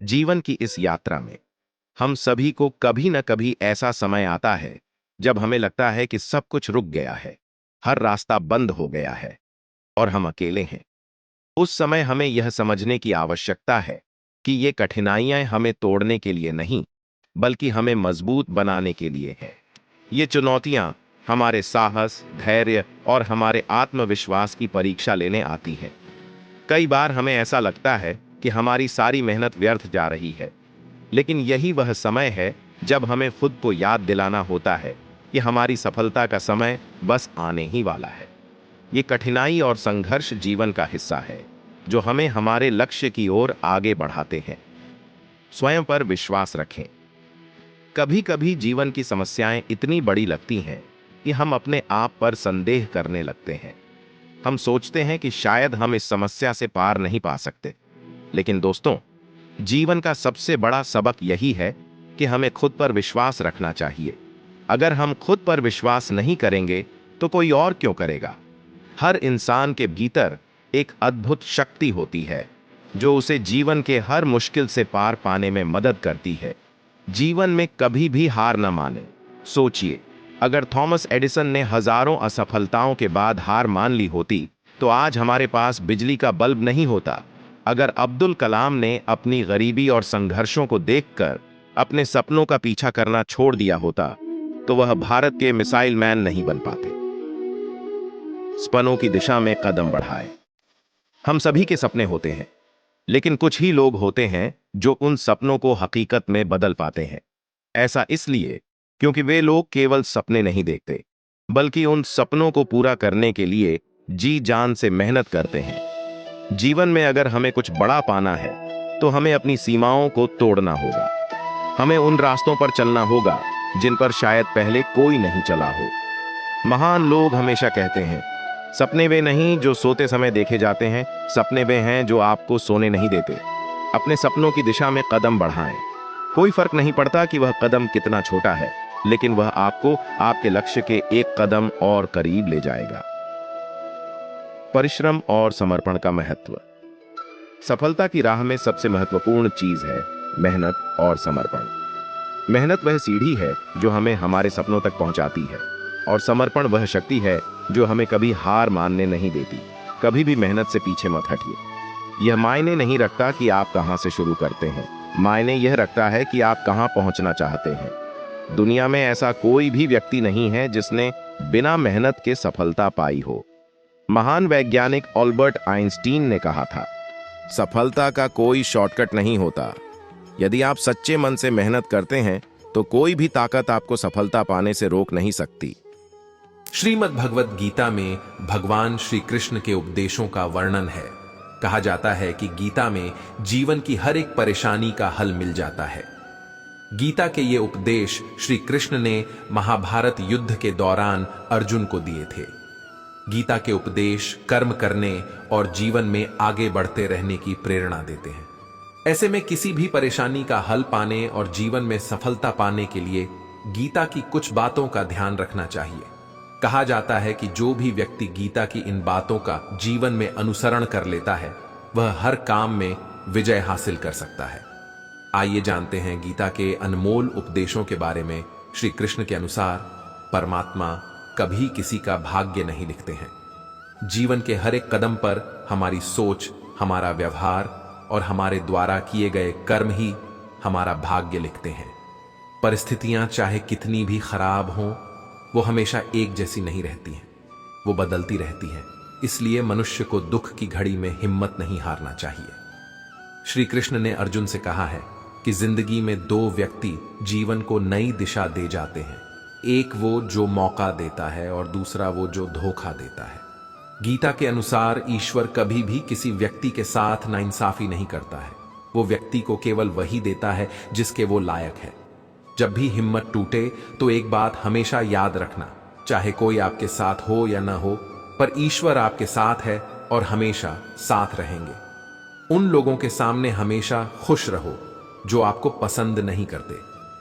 जीवन की इस यात्रा में हम सभी को कभी न कभी ऐसा समय आता है जब हमें लगता है कि सब कुछ रुक गया है, हर रास्ता बंद हो गया है और हम अकेले हैं। उस समय हमें यह समझने की आवश्यकता है कि ये कठिनाइयां हमें तोड़ने के लिए नहीं, बल्कि हमें मजबूत बनाने के लिए है। ये चुनौतियां हमारे साहस, धैर्य और हमारे आत्मविश्वास की परीक्षा लेने आती हैं। कई बार हमें ऐसा लगता है कि हमारी सारी मेहनत व्यर्थ जा रही है, लेकिन यही वह समय है जब हमें खुद को याद दिलाना होता है कि हमारी सफलता का समय बस आने ही वाला है। ये कठिनाई और संघर्ष जीवन का हिस्सा है, जो हमें हमारे लक्ष्य की ओर आगे बढ़ाते हैं। स्वयं पर विश्वास रखें। कभी कभी जीवन की समस्याएं इतनी बड़ी लगती हैं कि हम अपने आप पर संदेह करने लगते हैं। हम सोचते हैं कि शायद हम इस समस्या से पार नहीं पा सकते। लेकिन दोस्तों, जीवन का सबसे बड़ा सबक यही है कि हमें खुद पर विश्वास रखना चाहिए। अगर हम खुद पर विश्वास नहीं करेंगे तो कोई और क्यों करेगा? हर इंसान के भीतर एक अद्भुत शक्ति होती है जो उसे जीवन के हर मुश्किल से पार पाने में मदद करती है। जीवन में कभी भी हार न माने। सोचिए, अगर थॉमस एडिसन ने हजारों असफलताओं के बाद हार मान ली होती तो आज हमारे पास बिजली का बल्ब नहीं होता। अगर अब्दुल कलाम ने अपनी गरीबी और संघर्षों को देखकर अपने सपनों का पीछा करना छोड़ दिया होता तो वह भारत के मिसाइल मैन नहीं बन पाते। सपनों की दिशा में कदम बढ़ाए। हम सभी के सपने होते हैं, लेकिन कुछ ही लोग होते हैं जो उन सपनों को हकीकत में बदल पाते हैं। ऐसा इसलिए क्योंकि वे लोग केवल सपने नहीं देखते, बल्कि उन सपनों को पूरा करने के लिए जी जान से मेहनत करते हैं। जीवन में अगर हमें कुछ बड़ा पाना है तो हमें अपनी सीमाओं को तोड़ना होगा। हमें उन रास्तों पर चलना होगा जिन पर शायद पहले कोई नहीं चला हो। महान लोग हमेशा कहते हैं, सपने वे नहीं जो सोते समय देखे जाते हैं, सपने वे हैं जो आपको सोने नहीं देते। अपने सपनों की दिशा में कदम बढ़ाएं। कोई फर्क नहीं पड़ता कि वह कदम कितना छोटा है, लेकिन वह आपको आपके लक्ष्य के एक कदम और करीब ले जाएगा। परिश्रम और समर्पण का महत्व। सफलता की राह में सबसे महत्वपूर्ण चीज है मेहनत और समर्पण। मेहनत वह सीढ़ी है जो हमें हमारे सपनों तक पहुंचाती है, और समर्पण वह शक्ति है जो हमें कभी हार मानने नहीं देती। कभी भी मेहनत से पीछे मत हटिए। यह मायने नहीं रखता कि आप कहां से शुरू करते हैं, मायने यह रखता है कि आप कहां पहुंचना चाहते हैं। दुनिया में ऐसा कोई भी व्यक्ति नहीं है जिसने बिना मेहनत के सफलता पाई हो। महान वैज्ञानिक अल्बर्ट आइंस्टीन ने कहा था, सफलता का कोई शॉर्टकट नहीं होता। यदि आप सच्चे मन से मेहनत करते हैं तो कोई भी ताकत आपको सफलता पाने से रोक नहीं सकती। श्रीमद् भगवत गीता में भगवान श्री कृष्ण के उपदेशों का वर्णन है। कहा जाता है कि गीता में जीवन की हर एक परेशानी का हल मिल जाता है। गीता के ये उपदेश श्री कृष्ण ने महाभारत युद्ध के दौरान अर्जुन को दिए थे। गीता के उपदेश कर्म करने और जीवन में आगे बढ़ते रहने की प्रेरणा देते हैं। ऐसे में किसी भी परेशानी का हल पाने और जीवन में सफलता पाने के लिए गीता की कुछ बातों का ध्यान रखना चाहिए। कहा जाता है कि जो भी व्यक्ति गीता की इन बातों का जीवन में अनुसरण कर लेता है, वह हर काम में विजय हासिल कर सकता है। आइए जानते हैं गीता के अनमोल उपदेशों के बारे में। श्री कृष्ण के अनुसार परमात्मा कभी किसी का भाग्य नहीं लिखते हैं। जीवन के हर एक कदम पर हमारी सोच, हमारा व्यवहार और हमारे द्वारा किए गए कर्म ही हमारा भाग्य लिखते हैं। परिस्थितियां चाहे कितनी भी खराब हों, वो हमेशा एक जैसी नहीं रहती हैं, वो बदलती रहती हैं। इसलिए मनुष्य को दुख की घड़ी में हिम्मत नहीं हारना चाहिए। श्री कृष्ण ने अर्जुन से कहा है कि जिंदगी में दो व्यक्ति जीवन को नई दिशा दे जाते हैं, एक वो जो मौका देता है और दूसरा वो जो धोखा देता है। गीता के अनुसार ईश्वर कभी भी किसी व्यक्ति के साथ नाइंसाफी नहीं करता है। वो व्यक्ति को केवल वही देता है जिसके वो लायक है। जब भी हिम्मत टूटे तो एक बात हमेशा याद रखना, चाहे कोई आपके साथ हो या ना हो, पर ईश्वर आपके साथ है और हमेशा साथ रहेंगे। उन लोगों के सामने हमेशा खुश रहो जो आपको पसंद नहीं करते,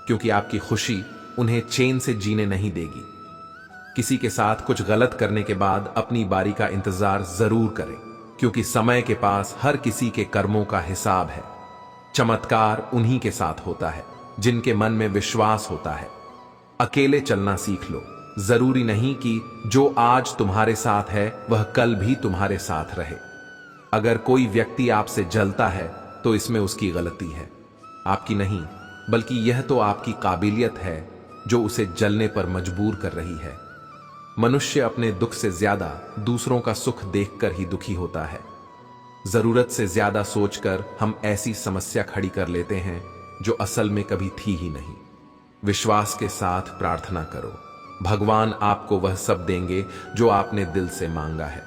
क्योंकि आपकी खुशी उन्हें चैन से जीने नहीं देगी। किसी के साथ कुछ गलत करने के बाद अपनी बारी का इंतजार जरूर करें, क्योंकि समय के पास हर किसी के कर्मों का हिसाब है। चमत्कार उन्हीं के साथ होता है जिनके मन में विश्वास होता है। अकेले चलना सीख लो। जरूरी नहीं कि जो आज तुम्हारे साथ है वह कल भी तुम्हारे साथ रहे। अगर कोई व्यक्ति आपसे जलता है तो इसमें उसकी गलती है, आपकी नहीं, बल्कि यह तो आपकी काबिलियत है जो उसे जलने पर मजबूर कर रही है। मनुष्य अपने दुख से ज्यादा दूसरों का सुख देखकर ही दुखी होता है। जरूरत से ज्यादा सोचकर हम ऐसी समस्या खड़ी कर लेते हैं जो असल में कभी थी ही नहीं। विश्वास के साथ प्रार्थना करो, भगवान आपको वह सब देंगे जो आपने दिल से मांगा है।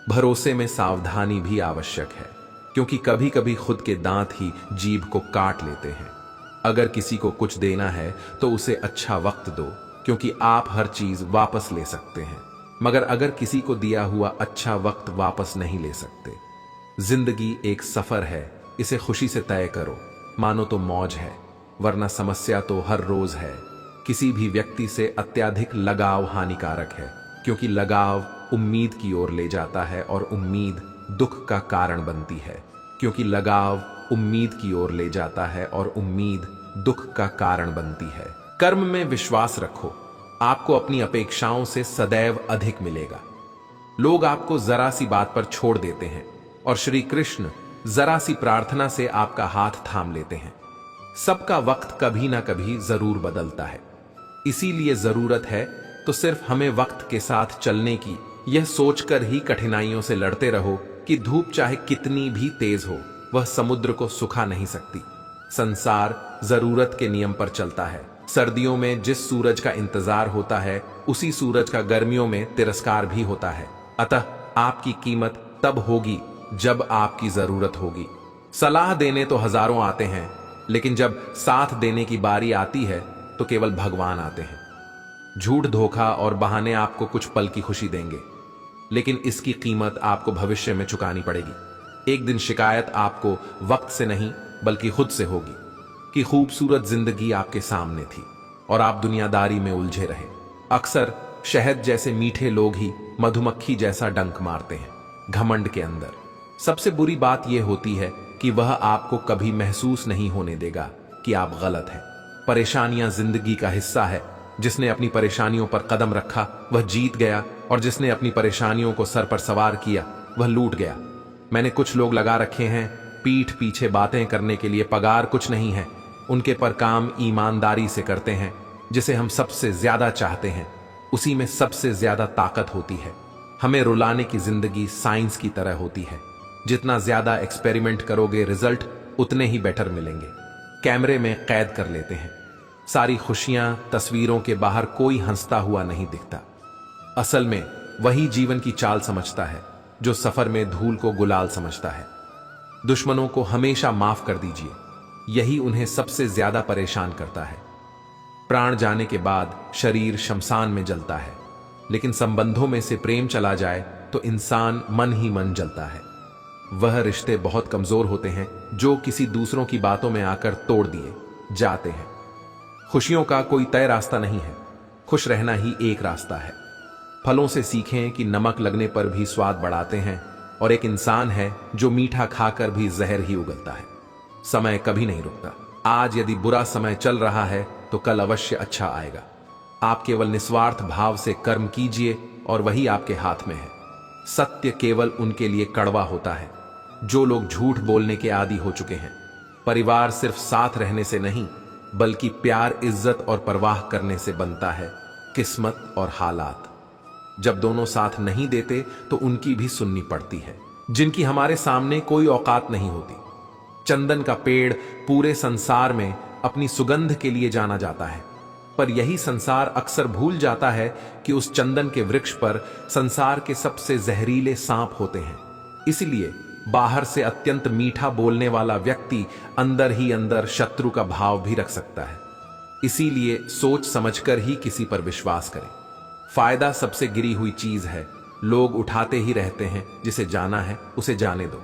भरोसे में सावधानी भी आवश्यक है, क्योंकि कभी कभी खुद के दांत ही जीभ को काट लेते हैं। अगर किसी को कुछ देना है तो उसे अच्छा वक्त दो, क्योंकि आप हर चीज वापस ले सकते हैं, मगर अगर किसी को दिया हुआ अच्छा वक्त वापस नहीं ले सकते। जिंदगी एक सफर है, इसे खुशी से तय करो, मानो तो मौज है, वरना समस्या तो हर रोज है। किसी भी व्यक्ति से अत्यधिक लगाव हानिकारक है, क्योंकि लगाव उम्मीद की ओर ले जाता है और उम्मीद दुख का कारण बनती है, क्योंकि लगाव उम्मीद की ओर ले जाता है और उम्मीद दुख का कारण बनती है। कर्म में विश्वास रखो, आपको अपनी अपेक्षाओं से सदैव अधिक मिलेगा। लोग आपको जरा सी बात पर छोड़ देते हैं और श्री कृष्ण जरा सी प्रार्थना से आपका हाथ थाम लेते हैं। सबका वक्त कभी ना कभी जरूर बदलता है, इसीलिए जरूरत है तो सिर्फ हमें वक्त के साथ चलने की। यह सोचकर ही कठिनाइयों से लड़ते रहो कि धूप चाहे कितनी भी तेज हो, वह समुद्र को सुखा नहीं सकती। संसार जरूरत के नियम पर चलता है। सर्दियों में जिस सूरज का इंतजार होता है, उसी सूरज का गर्मियों में तिरस्कार भी होता है। अतः आपकी कीमत तब होगी जब आपकी जरूरत होगी। सलाह देने तो हजारों आते हैं, लेकिन जब साथ देने की बारी आती है तो केवल भगवान आते हैं। झूठ, धोखा और बहाने आपको कुछ पल की खुशी देंगे, लेकिन इसकी कीमत आपको भविष्य में चुकानी पड़ेगी। एक दिन शिकायत आपको वक्त से नहीं बल्कि खुद से होगी कि खूबसूरत जिंदगी आपके सामने थी और आप दुनियादारी में उलझे रहे। अक्सर शहद जैसे मीठे लोग ही मधुमक्खी जैसा डंक मारते हैं, घमंड के अंदर। सबसे बुरी बात यह होती है कि वह आपको कभी महसूस नहीं होने देगा कि आप गलत हैं। परेशानियां जिंदगी का हिस्सा है। जिसने अपनी परेशानियों पर कदम रखा वह जीत गया, और जिसने अपनी परेशानियों को सर पर सवार किया वह लूट गया। मैंने कुछ लोग लगा रखे हैं पीठ पीछे बातें करने के लिए, पगार कुछ नहीं है, उनके पर काम ईमानदारी से करते हैं। जिसे हम सबसे ज्यादा चाहते हैं उसी में सबसे ज्यादा ताकत होती है। हमें रुलाने की जिंदगी साइंस की तरह होती है। जितना ज्यादा एक्सपेरिमेंट करोगे रिजल्ट उतने ही बेटर मिलेंगे। कैमरे में कैद कर लेते हैं सारी खुशियां, तस्वीरों के बाहर कोई हंसता हुआ नहीं दिखता। असल में वही जीवन की चाल समझता है जो सफर में धूल को गुलाल समझता है। दुश्मनों को हमेशा माफ कर दीजिए, यही उन्हें सबसे ज्यादा परेशान करता है। प्राण जाने के बाद शरीर शमशान में जलता है, लेकिन संबंधों में से प्रेम चला जाए तो इंसान मन ही मन जलता है। वह रिश्ते बहुत कमजोर होते हैं जो किसी दूसरों की बातों में आकर तोड़ दिए जाते हैं। खुशियों का कोई तय रास्ता नहीं है, खुश रहना ही एक रास्ता है। फलों से सीखें कि नमक लगने पर भी स्वाद बढ़ाते हैं, और एक इंसान है जो मीठा खाकर भी जहर ही उगलता है। समय कभी नहीं रुकता। आज यदि बुरा समय चल रहा है तो कल अवश्य अच्छा आएगा। आप केवल निस्वार्थ भाव से कर्म कीजिए और वही आपके हाथ में है। सत्य केवल उनके लिए कड़वा होता है जो लोग झूठ बोलने के आदी हो चुके हैं। परिवार सिर्फ साथ रहने से नहीं बल्कि प्यार, इज्जत और परवाह करने से बनता है। किस्मत और हालात जब दोनों साथ नहीं देते तो उनकी भी सुननी पड़ती है, जिनकी हमारे सामने कोई औकात नहीं होती। चंदन का पेड़ पूरे संसार में अपनी सुगंध के लिए जाना जाता है, पर यही संसार अक्सर भूल जाता है कि उस चंदन के वृक्ष पर संसार के सबसे जहरीले सांप होते हैं। इसलिए बाहर से अत्यंत मीठा बोलने वाला व्यक्ति अंदर ही अंदर शत्रु का भाव भी रख सकता है। इसीलिए सोच समझकर ही किसी पर विश्वास करें। फायदा सबसे गिरी हुई चीज है, लोग उठाते ही रहते हैं। जिसे जाना है उसे जाने दो,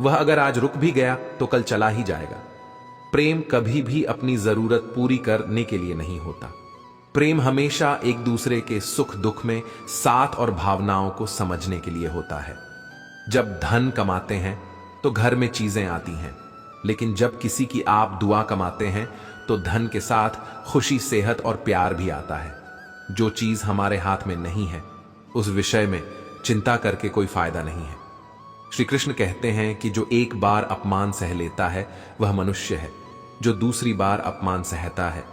वह अगर आज रुक भी गया तो कल चला ही जाएगा। प्रेम कभी भी अपनी जरूरत पूरी करने के लिए नहीं होता। प्रेम हमेशा एक दूसरे के सुख दुख में साथ और भावनाओं को समझने के लिए होता है। जब धन कमाते हैं तो घर में चीजें आती हैं, लेकिन जब किसी की आप दुआ कमाते हैं तो धन के साथ खुशी, सेहत और प्यार भी आता है। जो चीज हमारे हाथ में नहीं है उस विषय में चिंता करके कोई फायदा नहीं है। श्री कृष्ण कहते हैं कि जो एक बार अपमान सह लेता है वह मनुष्य है, जो दूसरी बार अपमान सहता है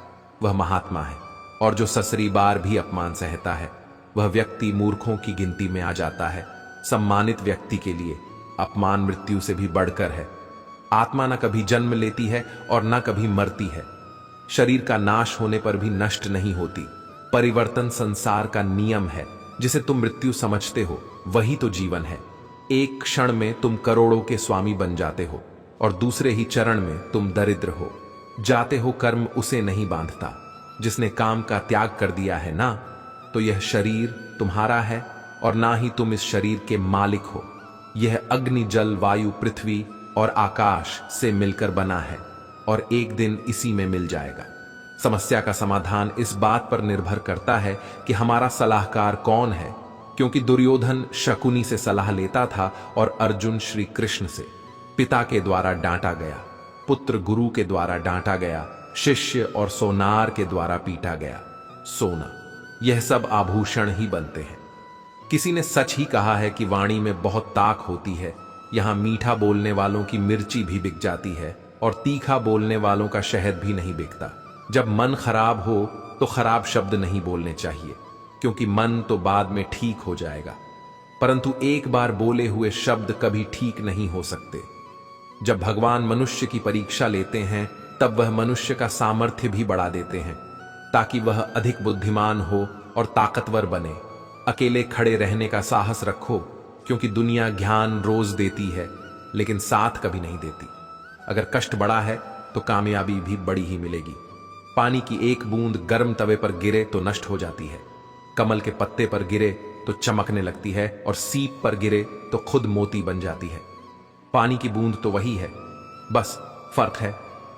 वह महात्मा है, और जो ससरी बार भी अपमान सहता है वह व्यक्ति मूर्खों की गिनती में आ जाता है। सम्मानित व्यक्ति के लिए अपमान मृत्यु से भी बढ़कर है। आत्मा न कभी जन्म लेती है और न कभी मरती है। शरीर का नाश होने पर भी नष्ट नहीं होती। परिवर्तन संसार का नियम है। जिसे तुम मृत्यु समझते हो वही तो जीवन है। एक क्षण में तुम करोड़ों के स्वामी बन जाते हो और दूसरे ही चरण में तुम दरिद्र हो जाते हो। कर्म उसे नहीं बांधता जिसने काम का त्याग कर दिया है ना। तो यह शरीर तुम्हारा है और ना ही तुम इस शरीर के मालिक हो। यह अग्नि, जल, वायु, पृथ्वी और आकाश से मिलकर बना है और एक दिन इसी में मिल जाएगा। समस्या का समाधान इस बात पर निर्भर करता है कि हमारा सलाहकार कौन है, क्योंकि दुर्योधन शकुनी से सलाह लेता था और अर्जुन श्री कृष्ण से। पिता के द्वारा डांटा गया, पुत्र गुरु के द्वारा डांटा गया, शिष्य और सोनार के द्वारा पीटा गया। सोना, यह सब आभूषण ही बनते हैं। किसी ने सच ही कहा है कि वाणी में बहुत ताक होती है। यहां मीठा बोलने वालों की मिर्ची भी बिक जाती है और तीखा बोलने वालों का शहद भी नहीं बिकता। जब मन खराब हो तो खराब शब्द नहीं बोलने चाहिए, क्योंकि मन तो बाद में ठीक हो जाएगा, परंतु एक बार बोले हुए शब्द कभी ठीक नहीं हो सकते। जब भगवान मनुष्य की परीक्षा लेते हैं तब वह मनुष्य का सामर्थ्य भी बढ़ा देते हैं, ताकि वह अधिक बुद्धिमान हो और ताकतवर बने। अकेले खड़े रहने का साहस रखो, क्योंकि दुनिया ज्ञान रोज देती है लेकिन साथ कभी नहीं देती। अगर कष्ट बड़ा है तो कामयाबी भी बड़ी ही मिलेगी। पानी की एक बूंद गर्म तवे पर गिरे तो नष्ट हो जाती है, कमल के पत्ते पर गिरे तो चमकने लगती है और सीप पर गिरे तो खुद मोती बन जाती है। पानी की बूंद तो वही है, बस फर्क है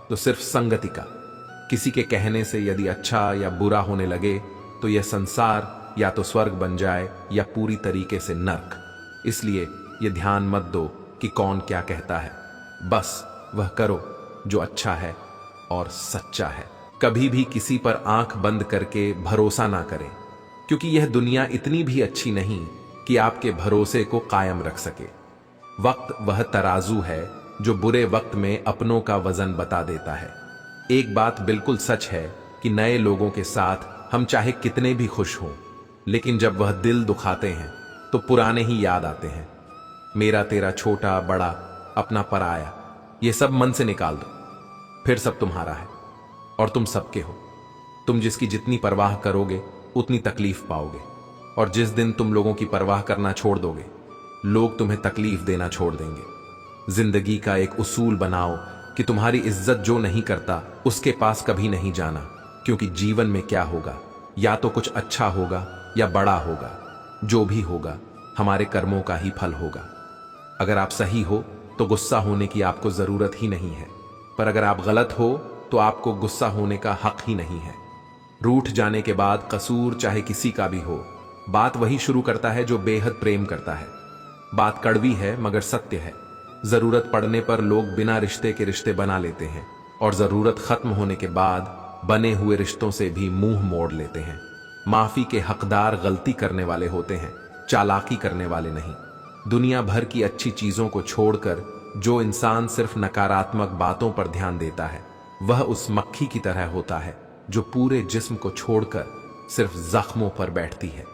तो सिर्फ संगति का। किसी के कहने से यदि अच्छा या बुरा होने लगे तो यह संसार या तो स्वर्ग बन जाए या पूरी तरीके से नर्क। इसलिए यह ध्यान मत दो कि कौन क्या कहता है, बस वह करो जो अच्छा है और सच्चा है। कभी भी किसी पर आंख बंद करके भरोसा ना करें, क्योंकि यह दुनिया इतनी भी अच्छी नहीं कि आपके भरोसे को कायम रख सके। वक्त वह तराजू है जो बुरे वक्त में अपनों का वजन बता देता है। एक बात बिल्कुल सच है कि नए लोगों के साथ हम चाहे कितने भी खुश हों, लेकिन जब वह दिल दुखाते हैं तो पुराने ही याद आते हैं। मेरा तेरा, छोटा बड़ा, अपना पराया, ये सब मन से निकाल दो, फिर सब तुम्हारा है और तुम सबके हो। तुम जिसकी जितनी परवाह करोगे उतनी तकलीफ पाओगे, और जिस दिन तुम लोगों की परवाह करना छोड़ दोगे लोग तुम्हें तकलीफ देना छोड़ देंगे। जिंदगी का एक उसूल बनाओ कि तुम्हारी इज्जत जो नहीं करता उसके पास कभी नहीं जाना, क्योंकि जीवन में क्या होगा, या तो कुछ अच्छा होगा या बड़ा होगा। जो भी होगा हमारे कर्मों का ही फल होगा। अगर आप सही हो तो गुस्सा होने की आपको जरूरत ही नहीं है, पर अगर आप गलत हो तो आपको गुस्सा होने का हक ही नहीं है। रूठ जाने के बाद कसूर चाहे किसी का भी हो, बात वही शुरू करता है जो बेहद प्रेम करता है। बात कड़वी है मगर सत्य है। जरूरत पड़ने पर लोग बिना रिश्ते के रिश्ते बना लेते हैं, और जरूरत खत्म होने के बाद बने हुए रिश्तों से भी मुंह मोड़ लेते हैं। माफी के हकदार गलती करने वाले होते हैं, चालाकी करने वाले नहीं। दुनिया भर की अच्छी चीजों को छोड़कर जो इंसान सिर्फ नकारात्मक बातों पर ध्यान देता है वह उस मक्खी की तरह होता है जो पूरे जिस्म को छोड़कर सिर्फ जख्मों पर बैठती है।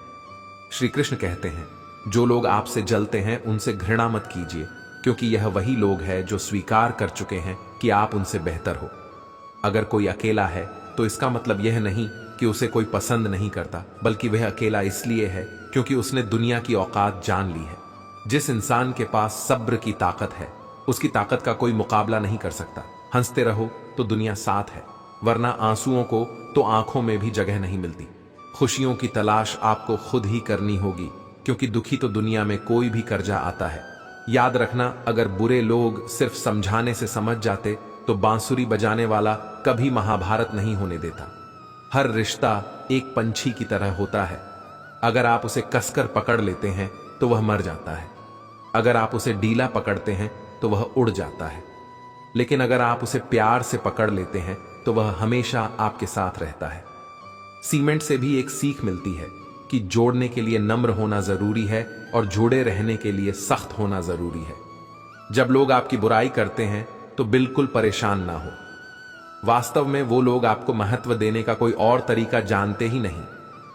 श्री कृष्ण कहते हैं, जो लोग आपसे जलते हैं उनसे घृणा मत कीजिए, क्योंकि यह वही लोग हैं जो स्वीकार कर चुके हैं कि आप उनसे बेहतर हो। अगर कोई अकेला है तो इसका मतलब यह नहीं कि उसे कोई पसंद नहीं करता, बल्कि वह अकेला इसलिए है क्योंकि उसने दुनिया की औकात जान ली है। जिस इंसान के पास सब्र की ताकत है उसकी ताकत का कोई मुकाबला नहीं कर सकता। हंसते रहो तो दुनिया साथ है, वरना आंसुओं को तो आंखों में भी जगह नहीं मिलती। खुशियों की तलाश आपको खुद ही करनी होगी, क्योंकि दुखी तो दुनिया में कोई भी कर जा आता है। याद रखना, अगर बुरे लोग सिर्फ समझाने से समझ जाते तो बांसुरी बजाने वाला कभी महाभारत नहीं होने देता। हर रिश्ता एक पंछी की तरह होता है। अगर आप उसे कसकर पकड़ लेते हैं तो वह मर जाता है, अगर आप उसे ढीला पकड़ते हैं तो वह उड़ जाता है। लेकिन अगर आप उसे प्यार से पकड़ लेते हैं तो वह हमेशा आपके साथ रहता है। सीमेंट से भी एक सीख मिलती है कि जोड़ने के लिए नम्र होना जरूरी है और जुड़े रहने के लिए सख्त होना जरूरी है। जब लोग आपकी बुराई करते हैं तो बिल्कुल परेशान ना हो। वास्तव में वो लोग आपको महत्व देने का कोई और तरीका जानते ही नहीं।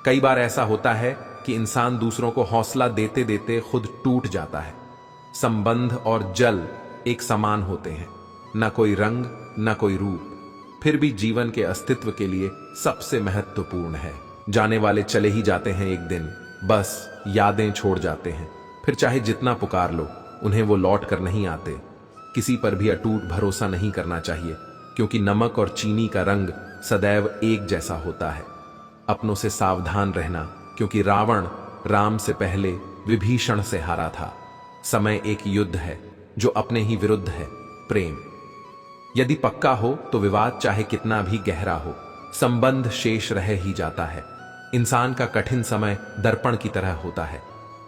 कई बार ऐसा होता है कि इंसान दूसरों को हौसला देते देते खुद टूट जाता है। संबंध और जल एक समान होते हैं, न कोई रंग न कोई रूप, फिर भी जीवन के अस्तित्व के लिए सबसे महत्वपूर्ण है। जाने वाले चले ही जाते हैं एक दिन, बस यादें छोड़ जाते हैं। फिर चाहे जितना पुकार लो, उन्हें वो लौट कर नहीं आते। किसी पर भी अटूट भरोसा नहीं करना चाहिए, क्योंकि नमक और चीनी का रंग सदैव एक जैसा होता है। अपनों से सावधान रहना, क्योंकि रावण राम से पहले विभीषण से हारा था। समय एक युद्ध है जो अपने ही विरुद्ध है, प्रेम। यदि पक्का हो तो विवाद चाहे कितना भी गहरा हो, संबंध शेष रह ही जाता है। इंसान का कठिन समय दर्पण की तरह होता है,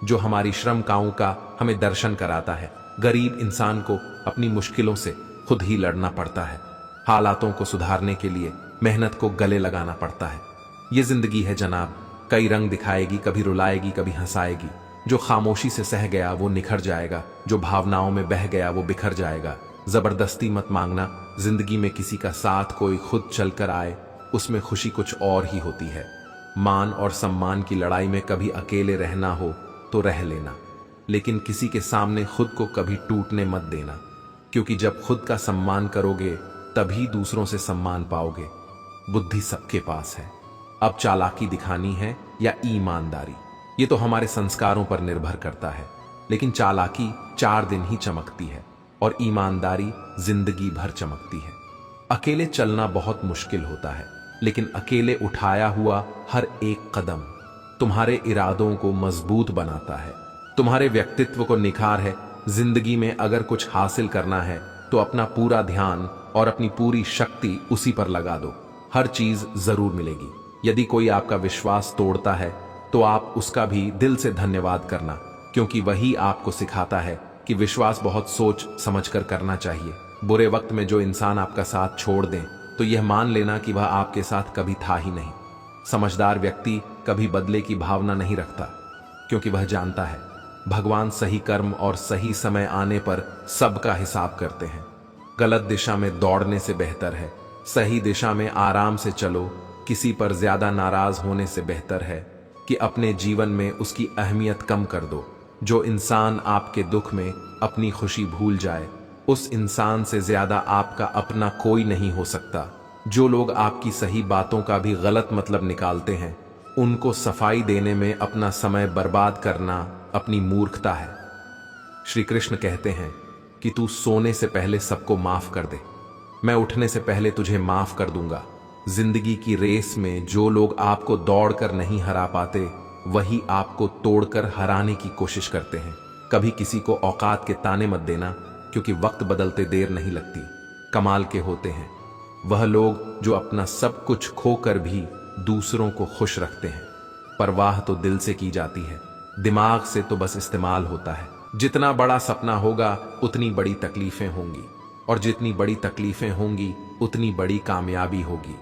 जो हमारी श्रमकाओं का हमें दर्शन कराता है। गरीब इंसान को अपनी मुश्किलों से खुद ही लड़ना पड़ता है। हालातों को सुधारने के लिए मेहनत को गले लगाना पड़ता है। ये जिंदगी है जनाब, कई रंग दिखाएगी, कभी रुलाएगी, कभी हंसाएगी। जो खामोशी से सह गया वो निखर जाएगा, जो भावनाओं में बह गया वो बिखर जाएगा। जबरदस्ती मत मांगना, जिंदगी में किसी का साथ कोई खुद चलकर आए, उसमें खुशी कुछ और ही होती है। मान और सम्मान की लड़ाई में कभी अकेले रहना हो तो रह लेना, लेकिन किसी के सामने खुद को कभी टूटने मत देना, क्योंकि जब खुद का सम्मान करोगे तभी दूसरों से सम्मान पाओगे। बुद्धि सबके पास है, अब चालाकी दिखानी है या ईमानदारी, ये तो हमारे संस्कारों पर निर्भर करता है। लेकिन चालाकी 4 दिन ही चमकती है और ईमानदारी जिंदगी भर चमकती है। अकेले चलना बहुत मुश्किल होता है, लेकिन अकेले उठाया हुआ हर एक कदम तुम्हारे इरादों को मजबूत बनाता है, तुम्हारे व्यक्तित्व को निखार है। जिंदगी में अगर कुछ हासिल करना है तो अपना पूरा ध्यान और अपनी पूरी शक्ति उसी पर लगा दो, हर चीज जरूर मिलेगी। यदि कोई आपका विश्वास तोड़ता है तो आप उसका भी दिल से धन्यवाद करना, क्योंकि वही आपको सिखाता है कि विश्वास बहुत सोच समझकर करना चाहिए। बुरे वक्त में जो इंसान आपका साथ छोड़ दें तो यह मान लेना कि वह आपके साथ कभी था ही नहीं। समझदार व्यक्ति कभी बदले की भावना नहीं रखता, क्योंकि वह जानता है भगवान सही कर्म और सही समय आने पर सबका हिसाब करते हैं। गलत दिशा में दौड़ने से बेहतर है सही दिशा में आराम से चलो। किसी पर ज्यादा नाराज होने से बेहतर है कि अपने जीवन में उसकी अहमियत कम कर दो। जो इंसान आपके दुख में अपनी खुशी भूल जाए, उस इंसान से ज्यादा आपका अपना कोई नहीं हो सकता। जो लोग आपकी सही बातों का भी गलत मतलब निकालते हैं, उनको सफाई देने में अपना समय बर्बाद करना अपनी मूर्खता है। श्री कृष्ण कहते हैं कि तू सोने से पहले सबको माफ कर दे, मैं उठने से पहले तुझे माफ कर दूंगा। जिंदगी की रेस में जो लोग आपको दौड़कर नहीं हरा पाते, वही आपको तोड़कर हराने की कोशिश करते हैं। कभी किसी को औकात के ताने मत देना, क्योंकि वक्त बदलते देर नहीं लगती। कमाल के होते हैं वह लोग जो अपना सब कुछ खोकर भी दूसरों को खुश रखते हैं। परवाह तो दिल से की जाती है, दिमाग से तो बस इस्तेमाल होता है। जितना बड़ा सपना होगा उतनी बड़ी तकलीफें होंगी, और जितनी बड़ी तकलीफें होंगी उतनी बड़ी कामयाबी होगी।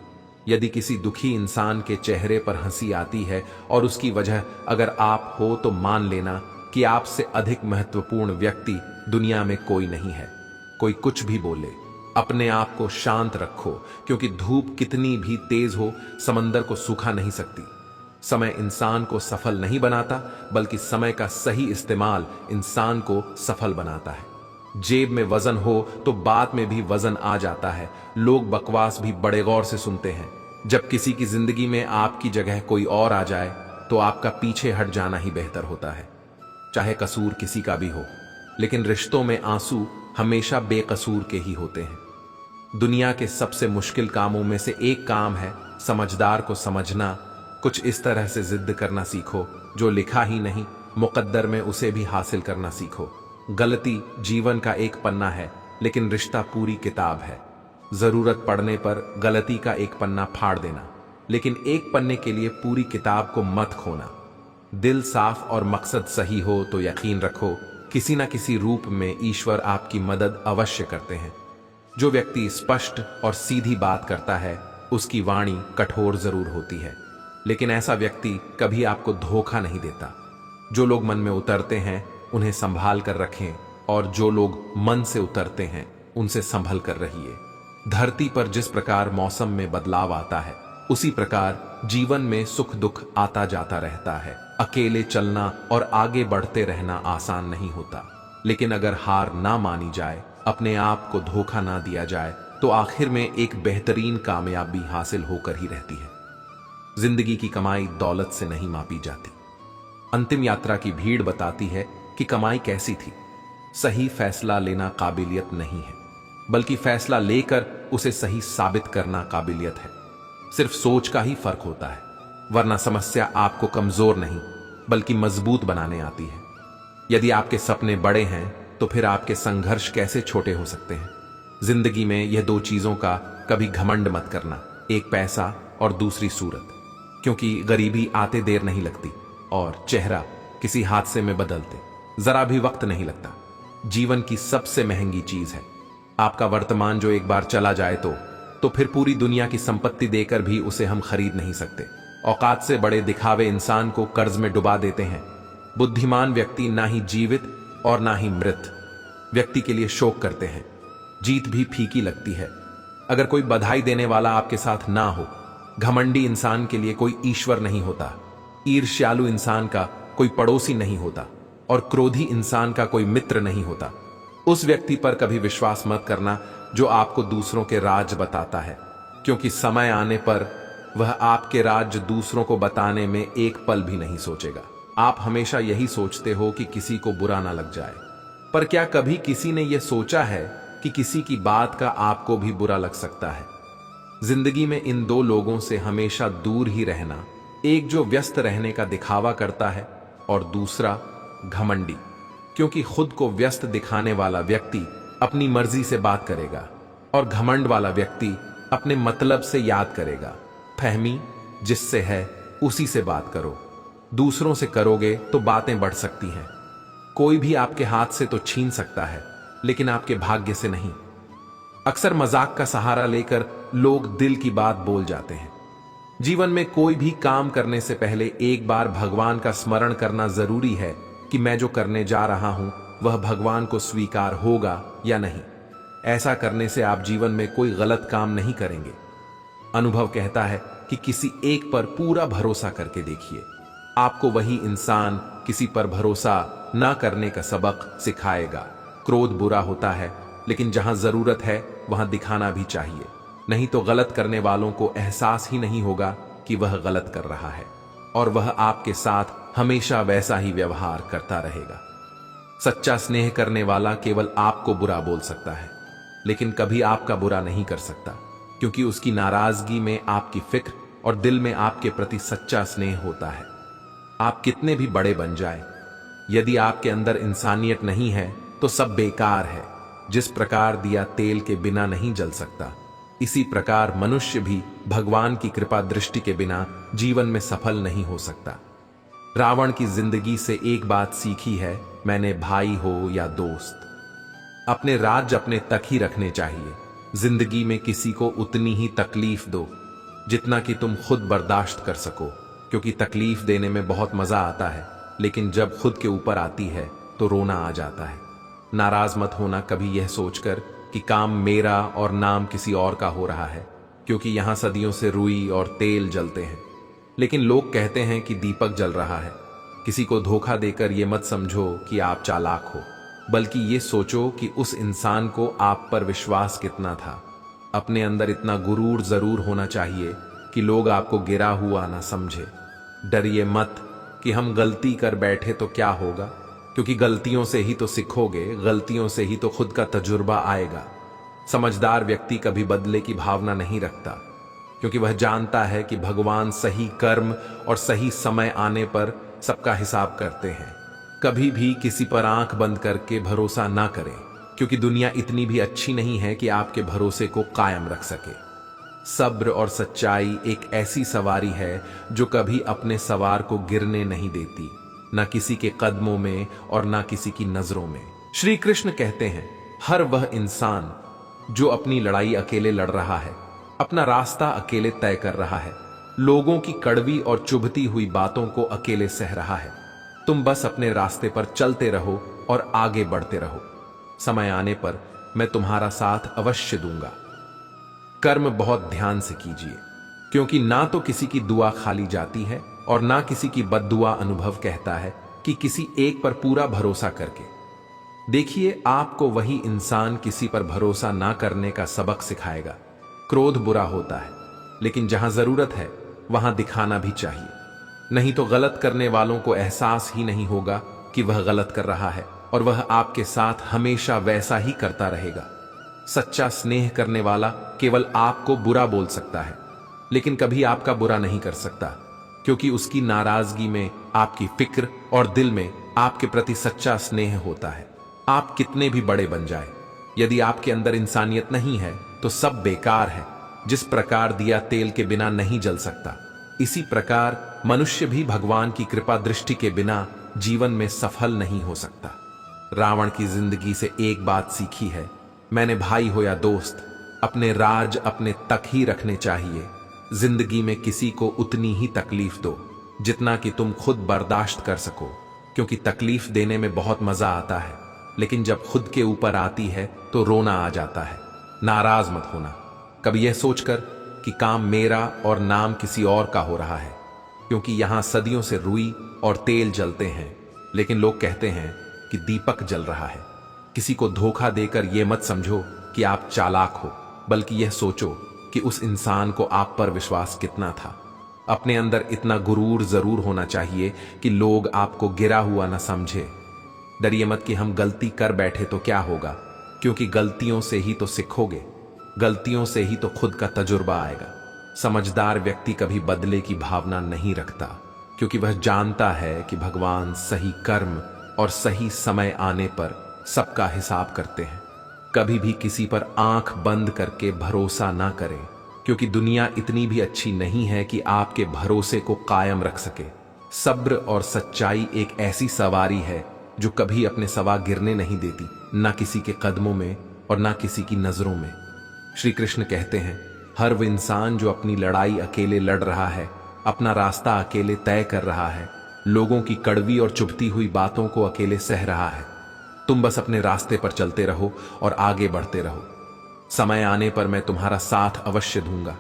यदि किसी दुखी इंसान के चेहरे पर हंसी आती है और उसकी वजह अगर आप हो, तो मान लेना कि आपसे अधिक महत्वपूर्ण व्यक्ति दुनिया में कोई नहीं है। कोई कुछ भी बोले, अपने आप को शांत रखो, क्योंकि धूप कितनी भी तेज हो समंदर को सूखा नहीं सकती। समय इंसान को सफल नहीं बनाता, बल्कि समय का सही इस्तेमाल इंसान को सफल बनाता है। जेब में वजन हो तो बात में भी वजन आ जाता है। लोग बकवास भी बड़े गौर से सुनते हैं। जब किसी की जिंदगी में आपकी जगह कोई और आ जाए तो आपका पीछे हट जाना ही बेहतर होता है, चाहे कसूर किसी का भी हो। लेकिन रिश्तों में आंसू हमेशा बेकसूर के ही होते हैं। दुनिया के सबसे मुश्किल कामों में से एक काम है समझदार को समझना। कुछ इस तरह से जिद करना सीखो, जो लिखा ही नहीं मुकद्दर में उसे भी हासिल करना सीखो। गलती जीवन का एक पन्ना है, लेकिन रिश्ता पूरी किताब है। जरूरत पड़ने पर गलती का एक पन्ना फाड़ देना, लेकिन एक पन्ने के लिए पूरी किताब को मत खोना। दिल साफ और मकसद सही हो तो यकीन रखो किसी न किसी रूप में ईश्वर आपकी मदद अवश्य करते हैं। जो व्यक्ति स्पष्ट और सीधी बात करता है उसकी वाणी कठोर जरूर होती है, लेकिन ऐसा व्यक्ति कभी आपको धोखा नहीं देता। जो लोग मन में उतरते हैं उन्हें संभाल कर रखें, और जो लोग मन से उतरते हैं उनसे संभल कर रहिए। धरती पर जिस प्रकार मौसम में बदलाव आता है, उसी प्रकार जीवन में सुख दुख आता जाता रहता है। अकेले चलना और आगे बढ़ते रहना आसान नहीं होता, लेकिन अगर हार ना मानी जाए, अपने आप को धोखा ना दिया जाए, तो आखिर में एक बेहतरीन कामयाबी हासिल होकर ही रहती है। जिंदगी की कमाई दौलत से नहीं मापी जाती। अंतिम यात्रा की भीड़ बताती है कि कमाई कैसी थी। सही फैसला लेना काबिलियत नहीं है, बल्कि फैसला लेकर उसे सही साबित करना काबिलियत है। सिर्फ सोच का ही फर्क होता है, वरना समस्या आपको कमजोर नहीं बल्कि मजबूत बनाने आती है। यदि आपके सपने बड़े हैं तो फिर आपके संघर्ष कैसे छोटे हो सकते हैं। जिंदगी में यह दो चीजों का कभी घमंड मत करना, एक पैसा और दूसरी सूरत, क्योंकि गरीबी आते देर नहीं लगती और चेहरा किसी हादसे में बदलते जरा भी वक्त नहीं लगता। जीवन की सबसे महंगी चीज है आपका वर्तमान, जो एक बार चला जाए तो फिर पूरी दुनिया की संपत्ति देकर भी उसे हम खरीद नहीं सकते। औकात से बड़े दिखावे इंसान को कर्ज में डुबा देते हैं। बुद्धिमान व्यक्ति ना ही जीवित और ना ही मृत व्यक्ति के लिए शोक करते हैं। जीत भी फीकी लगती है अगर कोई बधाई देने वाला आपके साथ ना हो। घमंडी इंसान के लिए कोई ईश्वर नहीं होता, ईर्ष्यालु इंसान का कोई पड़ोसी नहीं होता, और क्रोधी इंसान का कोई मित्र नहीं होता। उस व्यक्ति पर कभी विश्वास मत करना जो आपको दूसरों के राज बताता है, क्योंकि समय आने पर वह आपके राज दूसरों को बताने में एक पल भी नहीं सोचेगा। आप हमेशा यही सोचते हो कि किसी को बुरा ना लग जाए, पर क्या कभी किसी ने यह सोचा है कि किसी की बात का आपको भी बुरा लग सकता है। जिंदगी में इन दो लोगों से हमेशा दूर ही रहना, एक जो व्यस्त रहने का दिखावा करता है और दूसरा घमंडी, क्योंकि खुद को व्यस्त दिखाने वाला व्यक्ति अपनी मर्जी से बात करेगा और घमंड वाला व्यक्ति अपने मतलब से याद करेगा। फहमी जिससे है उसी से बात करो। दूसरों से करोगे तो बातें बढ़ सकती हैं। कोई भी आपके हाथ से तो छीन सकता है, लेकिन आपके भाग्य से नहीं। अक्सर मजाक का सहारा लेकर लोग दिल की बात बोल जाते हैं। जीवन में कोई भी काम करने से पहले एक बार भगवान का स्मरण करना जरूरी है कि मैं जो करने जा रहा हूं वह भगवान को स्वीकार होगा या नहीं। ऐसा करने से आप जीवन में कोई गलत काम नहीं करेंगे। अनुभव कहता है कि किसी एक पर पूरा भरोसा करके देखिए, आपको वही इंसान किसी पर भरोसा ना करने का सबक सिखाएगा। क्रोध बुरा होता है, लेकिन जहां जरूरत है वहां दिखाना भी चाहिए, नहीं तो गलत करने वालों को एहसास ही नहीं होगा कि वह गलत कर रहा है, और वह आपके साथ हमेशा वैसा ही व्यवहार करता रहेगा। सच्चा स्नेह करने वाला केवल आपको बुरा बोल सकता है, लेकिन कभी आपका बुरा नहीं कर सकता, क्योंकि उसकी नाराजगी में आपकी फिक्र और दिल में आपके प्रति सच्चा स्नेह होता है। आप कितने भी बड़े बन जाए, यदि आपके अंदर इंसानियत नहीं है तो सब बेकार है। जिस प्रकार दिया तेल के बिना नहीं जल सकता, इसी प्रकार मनुष्य भी भगवान की कृपा दृष्टि के बिना जीवन में सफल नहीं हो सकता। रावण की जिंदगी से एक बात सीखी है मैंने, भाई हो या दोस्त, अपने राज अपने तक ही रखने चाहिए। जिंदगी में किसी को उतनी ही तकलीफ दो जितना कि तुम खुद बर्दाश्त कर सको, क्योंकि तकलीफ देने में बहुत मजा आता है, लेकिन जब खुद के ऊपर आती है तो रोना आ जाता है। नाराज मत होना कभी यह सोचकर कि काम मेरा और नाम किसी और का हो रहा है, क्योंकि यहां सदियों से रुई और तेल जलते हैं, लेकिन लोग कहते हैं कि दीपक जल रहा है। किसी को धोखा देकर यह मत समझो कि आप चालाक हो, बल्कि ये सोचो कि उस इंसान को आप पर विश्वास कितना था। अपने अंदर इतना गुरूर जरूर होना चाहिए कि लोग आपको गिरा हुआ ना समझे। डरिए मत कि हम गलती कर बैठे तो क्या होगा, क्योंकि गलतियों से ही तो सीखोगे, गलतियों से ही तो खुद का तजुर्बा आएगा। समझदार व्यक्ति कभी बदले की भावना नहीं रखता, क्योंकि वह जानता है कि भगवान सही कर्म और सही समय आने पर सबका हिसाब करते हैं। कभी भी किसी पर आंख बंद करके भरोसा ना करें, क्योंकि दुनिया इतनी भी अच्छी नहीं है कि आपके भरोसे को कायम रख सके। सब्र और सच्चाई एक ऐसी सवारी है जो कभी अपने सवार को गिरने नहीं देती, ना किसी के कदमों में और ना किसी की नजरों में। श्री कृष्ण कहते हैं, हर वह इंसान जो अपनी लड़ाई अकेले लड़ रहा है, अपना रास्ता अकेले तय कर रहा है, लोगों की कड़वी और चुभती हुई बातों को अकेले सह रहा है। तुम बस अपने रास्ते पर चलते रहो और आगे बढ़ते रहो। समय आने पर मैं तुम्हारा साथ अवश्य दूंगा। कर्म बहुत ध्यान से कीजिए, क्योंकि ना तो किसी की दुआ खाली जाती है और ना किसी की बद्दुआ। अनुभव कहता है कि किसी एक पर पूरा भरोसा करके देखिए, आपको वही इंसान किसी पर भरोसा ना करने का सबक सिखाएगा। क्रोध बुरा होता है, लेकिन जहां जरूरत है वहां दिखाना भी चाहिए, नहीं तो गलत करने वालों को एहसास ही नहीं होगा कि वह गलत कर रहा है और वह आपके साथ हमेशा वैसा ही करता रहेगा। सच्चा स्नेह करने वाला केवल आपको बुरा बोल सकता है, लेकिन कभी आपका बुरा नहीं कर सकता, क्योंकि उसकी नाराजगी में आपकी फिक्र और दिल में आपके प्रति सच्चा स्नेह होता है। आप कितने भी बड़े बन जाए, यदि आपके अंदर इंसानियत नहीं है तो सब बेकार है। जिस प्रकार दिया तेल के बिना नहीं जल सकता, इसी प्रकार मनुष्य भी भगवान की कृपा दृष्टि के बिना जीवन में सफल नहीं हो सकता। रावण की जिंदगी से एक बात सीखी है मैंने, भाई हो या दोस्त, अपने राज अपने तक ही रखने चाहिए। जिंदगी में किसी को उतनी ही तकलीफ दो जितना कि तुम खुद बर्दाश्त कर सको, क्योंकि तकलीफ देने में बहुत मजा आता है, लेकिन जब खुद के ऊपर आती है तो रोना आ जाता है। नाराज मत होना कभी यह सोचकर कि काम मेरा और नाम किसी और का हो रहा है, क्योंकि यहां सदियों से रुई और तेल जलते हैं, लेकिन लोग कहते हैं कि दीपक जल रहा है। किसी को धोखा देकर यह मत समझो कि आप चालाक हो, बल्कि यह सोचो कि उस इंसान को आप पर विश्वास कितना था। अपने अंदर इतना गुरूर जरूर होना चाहिए कि लोग आपको गिरा हुआ न समझे। डरिए मत कि हम गलती कर बैठे तो क्या होगा, क्योंकि गलतियों से ही तो सीखोगे, गलतियों से ही तो खुद का तजुर्बा आएगा। समझदार व्यक्ति कभी बदले की भावना नहीं रखता, क्योंकि वह जानता है कि भगवान सही कर्म और सही समय आने पर सबका हिसाब करते हैं। कभी भी किसी पर आंख बंद करके भरोसा ना करें, क्योंकि दुनिया इतनी भी अच्छी नहीं है कि आपके भरोसे को कायम रख सके। सब्र और सच्चाई एक ऐसी सवारी है जो कभी अपने सवा गिरने नहीं देती, ना किसी के कदमों में और ना किसी की नजरों में। श्री कृष्ण कहते हैं, हर वो इंसान जो अपनी लड़ाई अकेले लड़ रहा है, अपना रास्ता अकेले तय कर रहा है, लोगों की कड़वी और चुभती हुई बातों को अकेले सह रहा है। तुम बस अपने रास्ते पर चलते रहो और आगे बढ़ते रहो। समय आने पर मैं तुम्हारा साथ अवश्य दूंगा।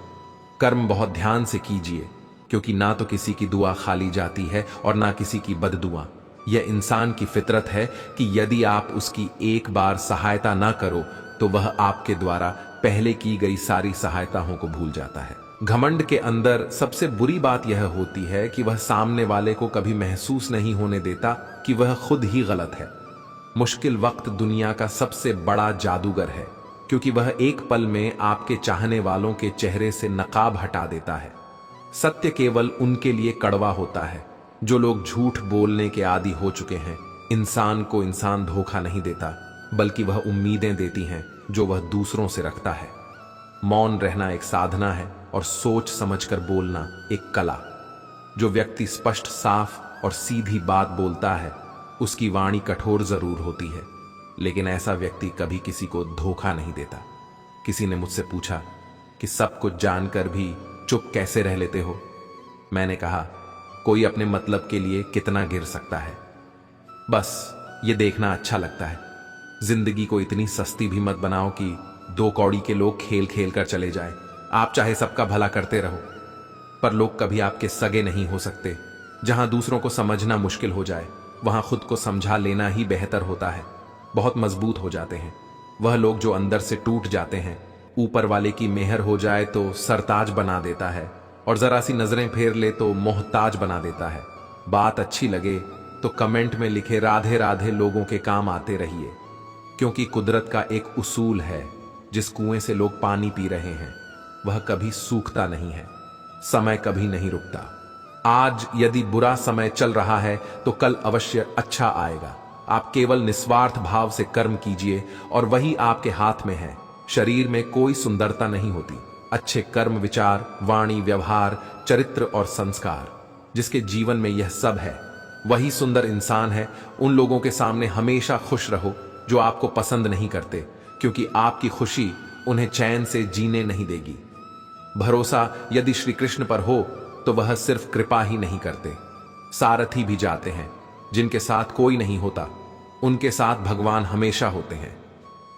कर्म बहुत ध्यान से कीजिए, क्योंकि ना तो किसी की दुआ खाली जाती है और ना किसी की बददुआ। यह इंसान की फितरत है कि यदि आप उसकी एक बार सहायता ना करो तो वह आपके द्वारा पहले की गई सारी सहायताओं को भूल जाता है। घमंड के अंदर सबसे बुरी बात यह होती है कि वह सामने वाले को कभी महसूस नहीं होने देता कि वह खुद ही गलत है। मुश्किल वक्त दुनिया का सबसे बड़ा जादूगर है, क्योंकि वह एक पल में आपके चाहने वालों के चेहरे से नकाब हटा देता है। सत्य केवल उनके लिए कड़वा होता है जो लोग झूठ बोलने के आदी हो चुके हैं। इंसान को इंसान धोखा नहीं देता, बल्कि वह उम्मीदें देती हैं जो वह दूसरों से रखता है। मौन रहना एक साधना है और सोच समझकर बोलना एक कला। जो व्यक्ति स्पष्ट, साफ और सीधी बात बोलता है, उसकी वाणी कठोर जरूर होती है, लेकिन ऐसा व्यक्ति कभी किसी को धोखा नहीं देता। किसी ने मुझसे पूछा कि सब कुछ जानकर भी चुप कैसे रह लेते हो। मैंने कहा, कोई अपने मतलब के लिए कितना गिर सकता है, बस ये देखना अच्छा लगता है। जिंदगी को इतनी सस्ती भी मत बनाओ कि 2 कौड़ी के लोग खेल खेल कर चले जाए। आप चाहे सबका भला करते रहो, पर लोग कभी आपके सगे नहीं हो सकते। जहां दूसरों को समझना मुश्किल हो जाए, वहां खुद को समझा लेना ही बेहतर होता है। बहुत मजबूत हो जाते हैं वह लोग जो अंदर से टूट जाते हैं। ऊपर वाले की मेहर हो जाए तो सरताज बना देता है, और जरा सी नजरें फेर ले तो मोहताज बना देता है। बात अच्छी लगे तो कमेंट में लिखे राधे राधे लोगों के काम आते रहिए, क्योंकि कुदरत का एक उसूल है, जिस कुएं से लोग पानी पी रहे हैं वह कभी सूखता नहीं है। समय कभी नहीं रुकता। आज यदि बुरा समय चल रहा है तो कल अवश्य अच्छा आएगा। आप केवल निस्वार्थ भाव से कर्म कीजिए और वही आपके हाथ में है। शरीर में कोई सुंदरता नहीं होती, अच्छे कर्म, विचार, वाणी, व्यवहार, चरित्र और संस्कार, जिसके जीवन में यह सब है वही सुंदर इंसान है। उन लोगों के सामने हमेशा खुश रहो जो आपको पसंद नहीं करते, क्योंकि आपकी खुशी उन्हें चैन से जीने नहीं देगी। भरोसा यदि श्री कृष्ण पर हो तो वह सिर्फ कृपा ही नहीं करते, सारथी भी जाते हैं। जिनके साथ कोई नहीं होता उनके साथ भगवान हमेशा होते हैं।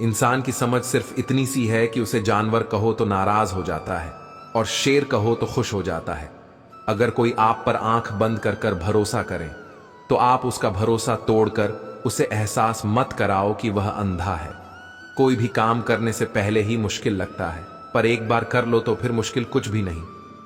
इंसान की समझ सिर्फ इतनी सी है कि उसे जानवर कहो तो नाराज हो जाता है और शेर कहो तो खुश हो जाता है। अगर कोई आप पर आंख बंद कर कर भरोसा करे तो आप उसका भरोसा तोड़कर उसे एहसास मत कराओ कि वह अंधा है। कोई भी काम करने से पहले ही मुश्किल लगता है, पर एक बार कर लो तो फिर मुश्किल कुछ भी नहीं।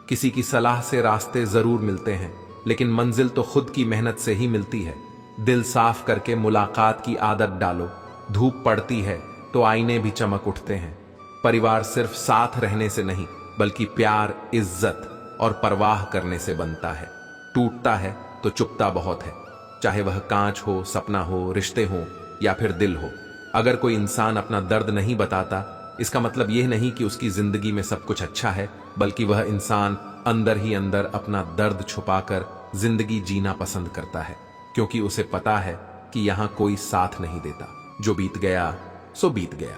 किसी की सलाह से रास्ते जरूर मिलते हैं, लेकिन मंजिल तो खुद की मेहनत से ही मिलती है। दिल साफ करके मुलाकात की आदत डालो। धूप पड़ती है तो आईने भी चमक उठते हैं। परिवार सिर्फ साथ रहने से नहीं बल्कि प्यार, इज्जत और परवाह करने से बनता है। टूटता है तो चुपता बहुत है, चाहे वह कांच हो, सपना हो, रिश्ते हो या फिर दिल हो। अगर कोई इंसान अपना दर्द नहीं बताता, इसका मतलब यह नहीं कि उसकी जिंदगी में सब कुछ अच्छा है, बल्कि वह इंसान अंदर ही अंदर अपना दर्द छुपाकर जिंदगी जीना पसंद करता है, क्योंकि उसे पता है कि यहां कोई साथ नहीं देता। जो बीत गया सो बीत गया।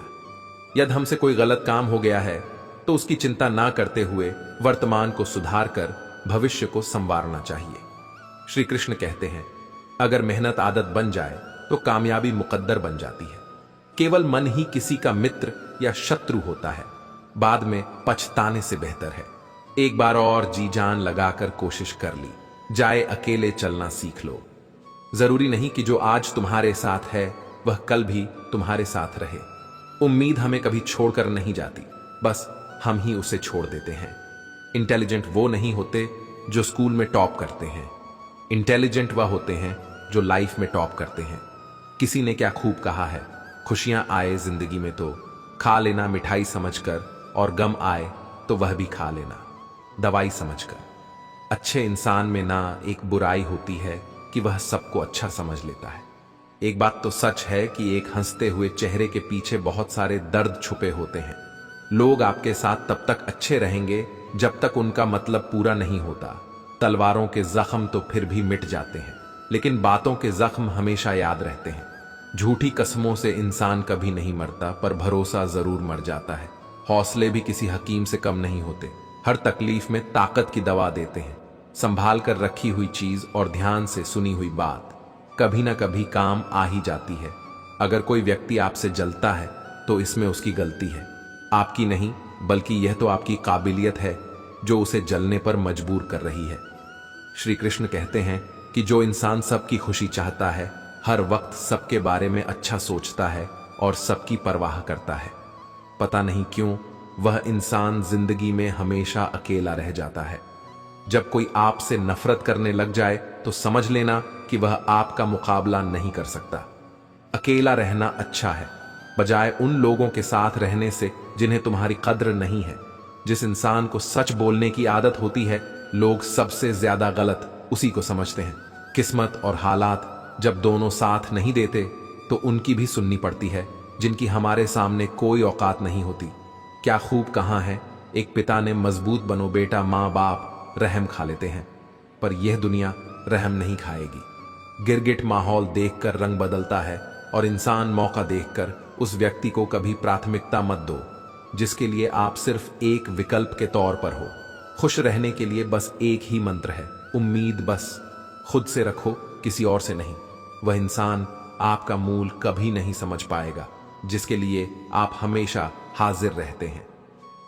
यदि हमसे कोई गलत काम हो गया है तो उसकी चिंता ना करते हुए वर्तमान को सुधार कर भविष्य को संवारना चाहिए। श्री कृष्ण कहते हैं, अगर मेहनत आदत बन जाए तो कामयाबी मुकद्दर बन जाती है। केवल मन ही किसी का मित्र या शत्रु होता है, बाद में पछताने से बेहतर है। एक बार और जी जान लगाकर कोशिश कर ली जाए, अकेले चलना सीख लो। जरूरी नहीं कि जो आज तुम्हारे साथ है वह कल भी तुम्हारे साथ रहे। उम्मीद हमें कभी छोड़कर नहीं जाती, बस हम ही उसे छोड़ देते हैं। इंटेलिजेंट वो नहीं होते जो स्कूल में टॉप करते हैं, इंटेलिजेंट वह होते हैं जो लाइफ में टॉप करते हैं। किसी ने क्या खूब कहा है, खुशियां आए जिंदगी में तो खा लेना मिठाई समझकर, और गम आए तो वह भी खा लेना दवाई समझकर। अच्छे इंसान में ना एक बुराई होती है कि वह सबको अच्छा समझ लेता है। एक बात तो सच है कि एक हंसते हुए चेहरे के पीछे बहुत सारे दर्द छुपे होते हैं। लोग आपके साथ तब तक अच्छे रहेंगे जब तक उनका मतलब पूरा नहीं होता। तलवारों के जख्म तो फिर भी मिट जाते हैं, लेकिन बातों के जख्म हमेशा याद रहते हैं। झूठी कसमों से इंसान कभी नहीं मरता, पर भरोसा जरूर मर जाता है। हौसले भी किसी हकीम से कम नहीं होते, हर तकलीफ में ताकत की दवा देते हैं। संभाल कर रखी हुई चीज और ध्यान से सुनी हुई बात कभी ना कभी काम आ ही जाती है। अगर कोई व्यक्ति आपसे जलता है तो इसमें उसकी गलती है, आपकी नहीं, बल्कि यह तो आपकी काबिलियत है जो उसे जलने पर मजबूर कर रही है। श्री कृष्ण कहते हैं कि जो इंसान सबकी खुशी चाहता है, हर वक्त सबके बारे में अच्छा सोचता है और सबकी परवाह करता है, पता नहीं क्यों वह इंसान जिंदगी में हमेशा अकेला रह जाता है। जब कोई आपसे नफरत करने लग जाए तो समझ लेना कि वह आपका मुकाबला नहीं कर सकता। अकेला रहना अच्छा है, बजाय उन लोगों के साथ रहने से जिन्हें तुम्हारी कद्र नहीं है। जिस इंसान को सच बोलने की आदत होती है, लोग सबसे ज्यादा गलत उसी को समझते हैं। किस्मत और हालात जब दोनों साथ नहीं देते तो उनकी भी सुननी पड़ती है, जिनकी हमारे सामने कोई औकात नहीं होती। क्या खूब कहा है, एक पिता ने मजबूत बनो बेटा, माँ बाप रहम खा लेते हैं, पर यह दुनिया रहम नहीं खाएगी। गिरगिट माहौल देखकर रंग बदलता है, और इंसान मौका देखकर उस व्यक्ति को कभी प्राथमिकता मत दो जिसके लिए आप सिर्फ एक विकल्प के तौर पर हो। खुश रहने के लिए बस एक ही मंत्र है, उम्मीद बस खुद से रखो, किसी और से नहीं। वह इंसान आपका मूल कभी नहीं समझ पाएगा जिसके लिए आप हमेशा हाजिर रहते हैं।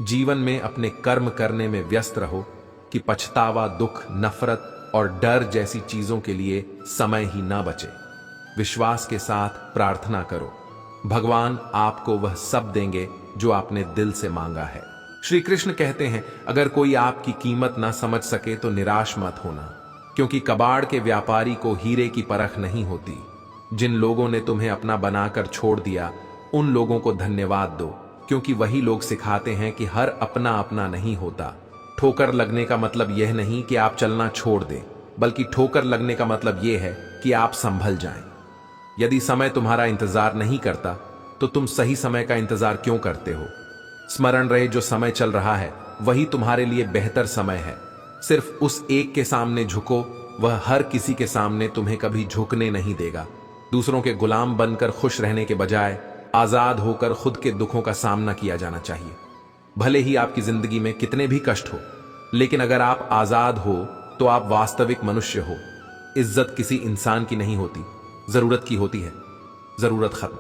जीवन में अपने कर्म करने में व्यस्त रहो कि पछतावा, दुख, नफरत और डर जैसी चीजों के लिए समय ही ना बचे। विश्वास के साथ प्रार्थना करो, भगवान आपको वह सब देंगे जो आपने दिल से मांगा है। श्री कृष्ण कहते हैं, अगर कोई आपकी कीमत ना समझ सके तो निराश मत होना, क्योंकि कबाड़ के व्यापारी को हीरे की परख नहीं होती। जिन लोगों ने तुम्हें अपना बनाकर छोड़ दिया, उन लोगों को धन्यवाद दो, क्योंकि वही लोग सिखाते हैं कि हर अपना अपना नहीं होता। ठोकर लगने का मतलब यह नहीं कि आप चलना छोड़ दें, बल्कि ठोकर लगने का मतलब यह है कि आप संभल जाएं। यदि समय तुम्हारा इंतजार नहीं करता तो तुम सही समय का इंतजार क्यों करते हो? स्मरण रहे, जो समय चल रहा है वही तुम्हारे लिए बेहतर समय है। सिर्फ उस एक के सामने झुको, वह हर किसी के सामने तुम्हें कभी झुकने नहीं देगा। दूसरों के गुलाम बनकर खुश रहने के बजाय आजाद होकर खुद के दुखों का सामना किया जाना चाहिए। भले ही आपकी जिंदगी में कितने भी कष्ट हो, लेकिन अगर आप आजाद हो तो आप वास्तविक मनुष्य हो। इज्जत किसी इंसान की नहीं होती, जरूरत की होती है। जरूरत खत्म,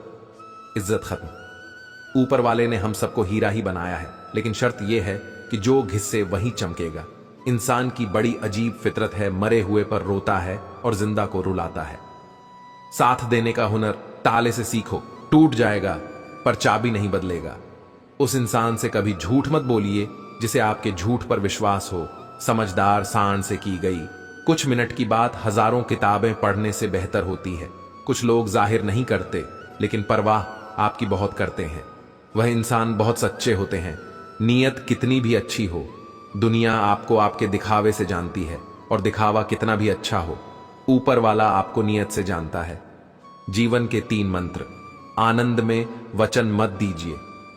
इज्जत खत्म। ऊपर वाले ने हम सबको हीरा ही बनाया है, लेकिन शर्त यह है कि जो घिस्से वहीं चमकेगा। इंसान की बड़ी अजीब फितरत है, मरे हुए पर रोता है और जिंदा को रुलाता है। साथ देने का हुनर ताले से सीखो, टूट जाएगा पर चाबी नहीं बदलेगा। उस इंसान से कभी झूठ मत बोलिए जिसे आपके झूठ पर विश्वास हो। समझदार सांड से की गई कुछ मिनट की बात हजारों किताबें पढ़ने से बेहतर होती है। कुछ लोग जाहिर नहीं करते, लेकिन परवाह आपकी बहुत करते हैं। वह इंसान बहुत सच्चे होते हैं। नीयत कितनी भी अच्छी हो, दुनिया आपको आपके दिखावे से जानती है, और दिखावा कितना भी अच्छा हो, ऊपर वाला आपको नीयत से जानता है। जीवन के 3 मंत्र: आनंद में वचन मत दीजिए,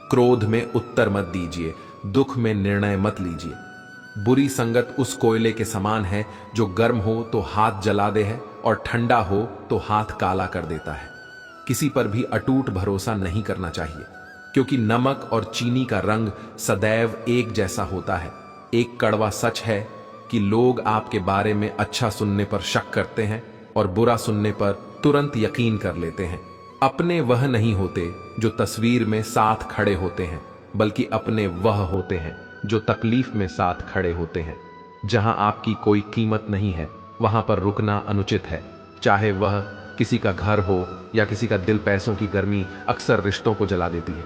क्रोध में उत्तर मत दीजिए, दुख में निर्णय मत लीजिए। बुरी संगत उस कोयले के समान है जो गर्म हो तो हाथ जला दे है और ठंडा हो तो हाथ काला कर देता है। किसी पर भी अटूट भरोसा नहीं करना चाहिए, क्योंकि नमक और चीनी का रंग सदैव एक जैसा होता है। एक कड़वा सच है कि लोग आपके बारे में अच्छा सुनने पर शक करते हैं और बुरा सुनने पर तुरंत यकीन कर लेते हैं। अपने वह नहीं होते जो तस्वीर में साथ खड़े होते हैं, बल्कि अपने वह होते हैं जो तकलीफ में साथ खड़े होते हैं। जहां आपकी कोई कीमत नहीं है, वहां पर रुकना अनुचित है। चाहे वह किसी का घर हो या किसी का दिल, पैसों की गर्मी अक्सर रिश्तों को जला देती है।